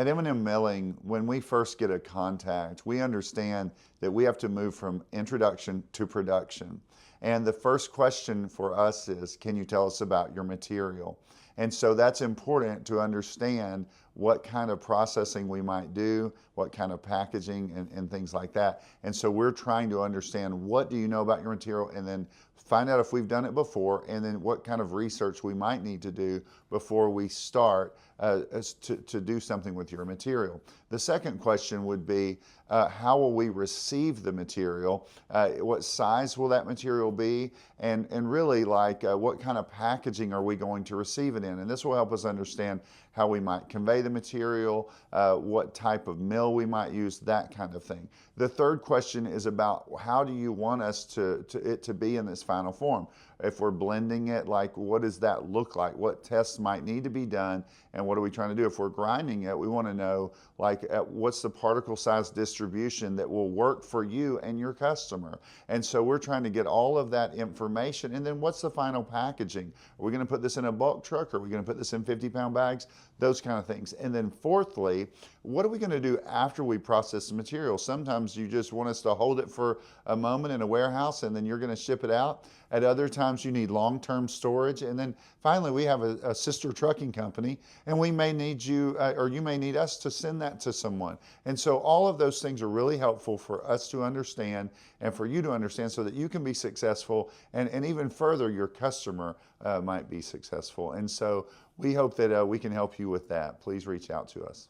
At M&M Milling, when we first get a contact, we understand that we have to move from introduction to production. And the first question for us is, can you tell us about your material? And so that's important to understand what kind of processing we might do, what kind of packaging and things like that. And so we're trying to understand, what do you know about your material, and then find out if we've done it before, and then what kind of research we might need to do before we start to do something with your material. The second question would be, how will we receive the material? What size will that material be? And really, like, what kind of packaging are we going to receive it in? And this will help us understand how we might convey the material, what type of mill we might use, that kind of thing. The third question is about, how do you want us it to be in this final form? If we're blending it, like, what does that look like? What tests might need to be done, and what are we trying to do? If we're grinding it, we want to know, like, what's the particle size distribution that will work for you and your customer. And so we're trying to get all of that information. And then what's the final packaging? Are we going to put this in a bulk truck? Are we going to put this in 50-pound bags? Those kind of things. And then fourthly, what are we going to do after we process the material? Sometimes you just want us to hold it for a moment in a warehouse, and then you're going to ship it out. At other times, you need long-term storage. And then finally, we have a sister trucking company, and we may need you, or you may need us to send that to someone. And so all of those things are really helpful for us to understand, and for you to understand, so that you can be successful, and even further, your customer might be successful. And so we hope that we can help you with that. Please reach out to us.